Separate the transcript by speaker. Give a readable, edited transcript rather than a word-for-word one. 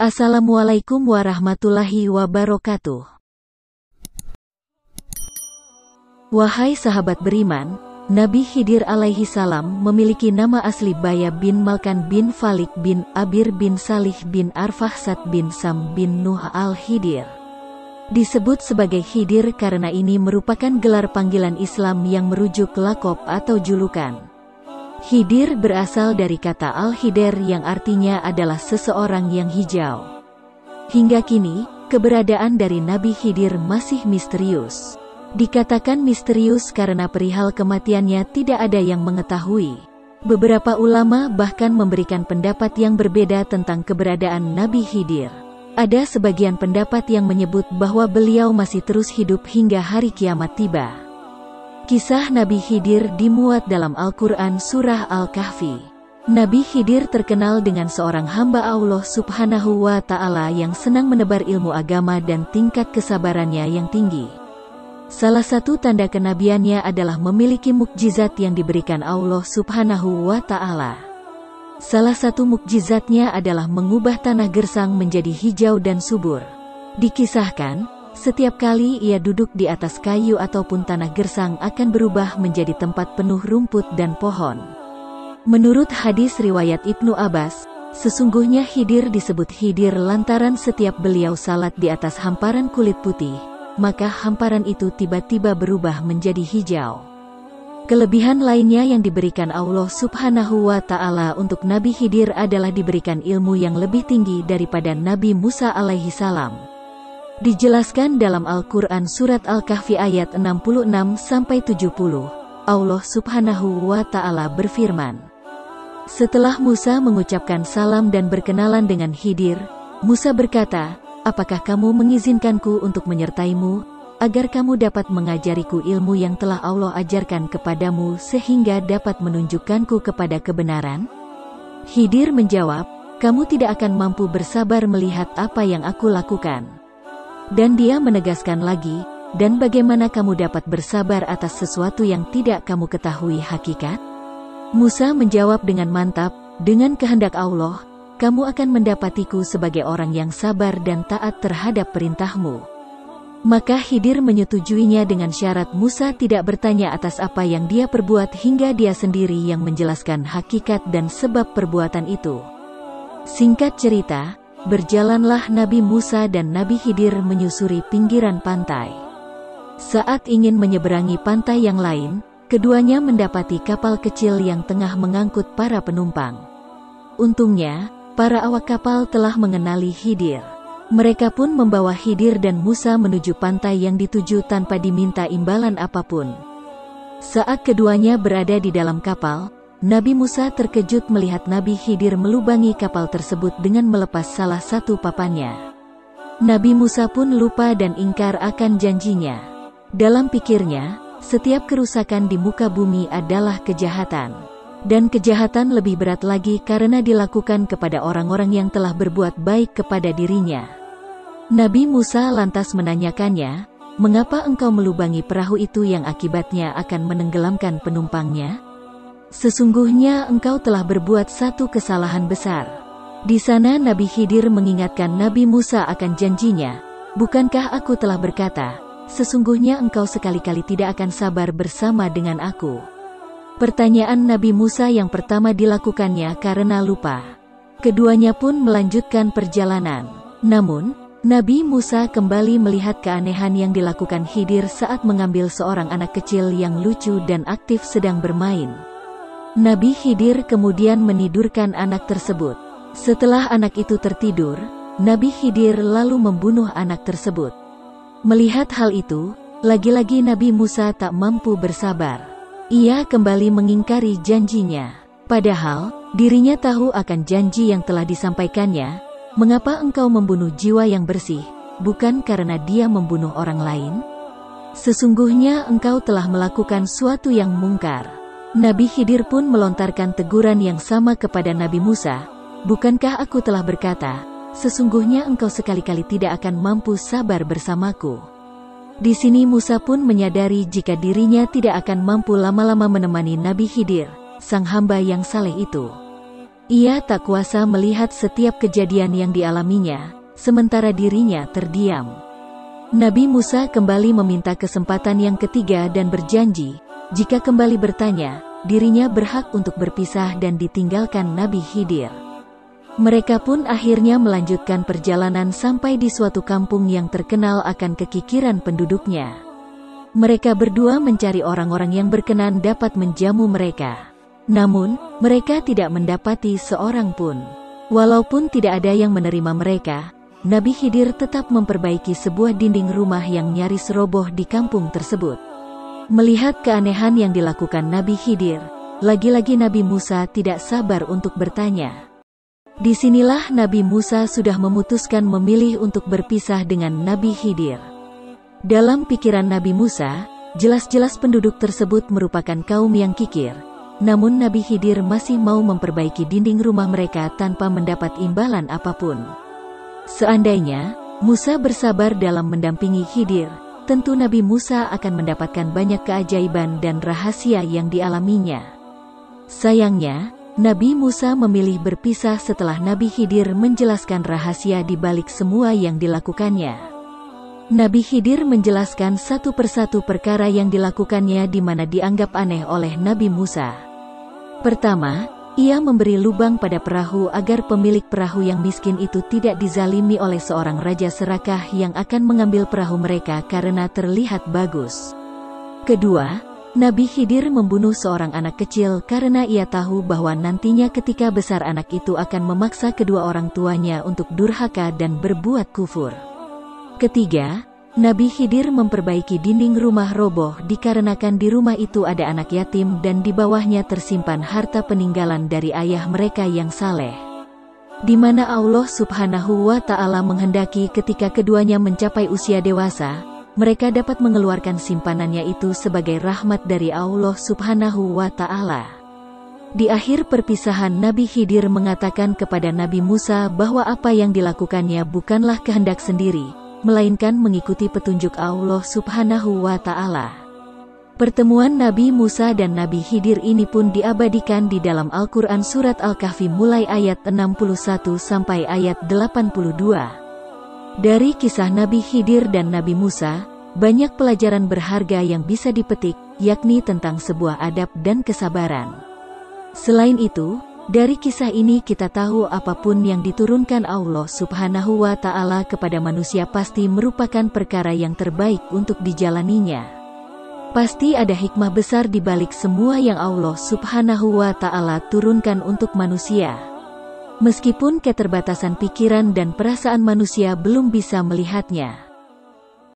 Speaker 1: Assalamualaikum warahmatullahi wabarakatuh. Wahai sahabat beriman, Nabi Khidir alaihi salam memiliki nama asli Baya bin Malkan bin Falik bin Abir bin Salih bin Arfahsat bin Sam bin Nuh al-Khidir. Disebut sebagai Khidir karena ini merupakan gelar panggilan Islam yang merujuk lakob atau julukan. Khidir berasal dari kata al-Khidir yang artinya adalah seseorang yang hijau. Hingga kini, keberadaan dari Nabi Khidir masih misterius. Dikatakan misterius karena perihal kematiannya tidak ada yang mengetahui. Beberapa ulama bahkan memberikan pendapat yang berbeda tentang keberadaan Nabi Khidir. Ada sebagian pendapat yang menyebut bahwa beliau masih terus hidup hingga hari kiamat tiba. Kisah Nabi Khidir dimuat dalam Al-Quran Surah Al-Kahfi. Nabi Khidir terkenal dengan seorang hamba Allah Subhanahu wa Ta'ala yang senang menebar ilmu agama dan tingkat kesabarannya yang tinggi. Salah satu tanda kenabiannya adalah memiliki mukjizat yang diberikan Allah Subhanahu wa Ta'ala. Salah satu mukjizatnya adalah mengubah tanah gersang menjadi hijau dan subur. Dikisahkan, setiap kali ia duduk di atas kayu ataupun tanah gersang akan berubah menjadi tempat penuh rumput dan pohon. Menurut hadis riwayat Ibnu Abbas, sesungguhnya Khidir disebut Khidir lantaran setiap beliau salat di atas hamparan kulit putih, maka hamparan itu tiba-tiba berubah menjadi hijau. Kelebihan lainnya yang diberikan Allah Subhanahu wa Ta'ala untuk Nabi Khidir adalah diberikan ilmu yang lebih tinggi daripada Nabi Musa alaihi salam. Dijelaskan dalam Al-Quran Surat Al-Kahfi ayat 66-70, Allah Subhanahu wa Ta'ala berfirman, setelah Musa mengucapkan salam dan berkenalan dengan Khidir, Musa berkata, apakah kamu mengizinkanku untuk menyertaimu, agar kamu dapat mengajariku ilmu yang telah Allah ajarkan kepadamu sehingga dapat menunjukkanku kepada kebenaran? Khidir menjawab, kamu tidak akan mampu bersabar melihat apa yang aku lakukan. Dan dia menegaskan lagi, dan bagaimana kamu dapat bersabar atas sesuatu yang tidak kamu ketahui hakikat? Musa menjawab dengan mantap, dengan kehendak Allah, kamu akan mendapatiku sebagai orang yang sabar dan taat terhadap perintahmu. Maka Khidir menyetujuinya dengan syarat Musa tidak bertanya atas apa yang dia perbuat hingga dia sendiri yang menjelaskan hakikat dan sebab perbuatan itu. Singkat cerita, berjalanlah Nabi Musa dan Nabi Khidir menyusuri pinggiran pantai. Saat ingin menyeberangi pantai yang lain, keduanya mendapati kapal kecil yang tengah mengangkut para penumpang. Untungnya, para awak kapal telah mengenali Khidir. Mereka pun membawa Khidir dan Musa menuju pantai yang dituju tanpa diminta imbalan apapun. Saat keduanya berada di dalam kapal, Nabi Musa terkejut melihat Nabi Khidir melubangi kapal tersebut dengan melepas salah satu papannya. Nabi Musa pun lupa dan ingkar akan janjinya. Dalam pikirnya, setiap kerusakan di muka bumi adalah kejahatan. Dan kejahatan lebih berat lagi karena dilakukan kepada orang-orang yang telah berbuat baik kepada dirinya. Nabi Musa lantas menanyakannya, mengapa engkau melubangi perahu itu yang akibatnya akan menenggelamkan penumpangnya? Sesungguhnya engkau telah berbuat satu kesalahan besar. Di sana Nabi Khidir mengingatkan Nabi Musa akan janjinya, bukankah aku telah berkata, sesungguhnya engkau sekali-kali tidak akan sabar bersama dengan aku. Pertanyaan Nabi Musa yang pertama dilakukannya karena lupa. Keduanya pun melanjutkan perjalanan. Namun, Nabi Musa kembali melihat keanehan yang dilakukan Khidir saat mengambil seorang anak kecil yang lucu dan aktif sedang bermain. Nabi Khidir kemudian menidurkan anak tersebut. Setelah anak itu tertidur, Nabi Khidir lalu membunuh anak tersebut. Melihat hal itu, lagi-lagi Nabi Musa tak mampu bersabar. Ia kembali mengingkari janjinya. Padahal, dirinya tahu akan janji yang telah disampaikannya. Mengapa engkau membunuh jiwa yang bersih, bukan karena dia membunuh orang lain? Sesungguhnya engkau telah melakukan suatu yang mungkar. Nabi Khidir pun melontarkan teguran yang sama kepada Nabi Musa, bukankah aku telah berkata, sesungguhnya engkau sekali-kali tidak akan mampu sabar bersamaku. Di sini Musa pun menyadari jika dirinya tidak akan mampu lama-lama menemani Nabi Khidir, sang hamba yang saleh itu. Ia tak kuasa melihat setiap kejadian yang dialaminya, sementara dirinya terdiam. Nabi Musa kembali meminta kesempatan yang ketiga dan berjanji, jika kembali bertanya, dirinya berhak untuk berpisah dan ditinggalkan Nabi Khidir. Mereka pun akhirnya melanjutkan perjalanan sampai di suatu kampung yang terkenal akan kekikiran penduduknya. Mereka berdua mencari orang-orang yang berkenan dapat menjamu mereka. Namun, mereka tidak mendapati seorang pun. Walaupun tidak ada yang menerima mereka, Nabi Khidir tetap memperbaiki sebuah dinding rumah yang nyaris roboh di kampung tersebut. Melihat keanehan yang dilakukan Nabi Khidir, lagi-lagi Nabi Musa tidak sabar untuk bertanya. Disinilah Nabi Musa sudah memutuskan memilih untuk berpisah dengan Nabi Khidir. Dalam pikiran Nabi Musa, jelas-jelas penduduk tersebut merupakan kaum yang kikir. Namun Nabi Khidir masih mau memperbaiki dinding rumah mereka tanpa mendapat imbalan apapun. Seandainya Musa bersabar dalam mendampingi Khidir, tentu Nabi Musa akan mendapatkan banyak keajaiban dan rahasia yang dialaminya. Sayangnya, Nabi Musa memilih berpisah setelah Nabi Khidir menjelaskan rahasia di balik semua yang dilakukannya. Nabi Khidir menjelaskan satu persatu perkara yang dilakukannya di mana dianggap aneh oleh Nabi Musa. Pertama, ia memberi lubang pada perahu agar pemilik perahu yang miskin itu tidak dizalimi oleh seorang raja serakah yang akan mengambil perahu mereka karena terlihat bagus. Kedua, Nabi Khidir membunuh seorang anak kecil karena ia tahu bahwa nantinya ketika besar anak itu akan memaksa kedua orang tuanya untuk durhaka dan berbuat kufur. Ketiga, Nabi Khidir memperbaiki dinding rumah roboh dikarenakan di rumah itu ada anak yatim dan di bawahnya tersimpan harta peninggalan dari ayah mereka yang saleh. Di mana Allah Subhanahu wa Ta'ala menghendaki ketika keduanya mencapai usia dewasa, mereka dapat mengeluarkan simpanannya itu sebagai rahmat dari Allah Subhanahu wa Ta'ala. Di akhir perpisahan Nabi Khidir mengatakan kepada Nabi Musa bahwa apa yang dilakukannya bukanlah kehendak sendiri, melainkan mengikuti petunjuk Allah Subhanahu wa Ta'ala. Pertemuan Nabi Musa dan Nabi Khidir ini pun diabadikan di dalam Al-Quran Surat Al-Kahfi mulai ayat 61 sampai ayat 82. Dari kisah Nabi Khidir dan Nabi Musa, banyak pelajaran berharga yang bisa dipetik, yakni tentang sebuah adab dan kesabaran. Selain itu, dari kisah ini kita tahu apapun yang diturunkan Allah Subhanahu wa Ta'ala kepada manusia pasti merupakan perkara yang terbaik untuk dijalaninya. Pasti ada hikmah besar di balik semua yang Allah Subhanahu wa Ta'ala turunkan untuk manusia. Meskipun keterbatasan pikiran dan perasaan manusia belum bisa melihatnya.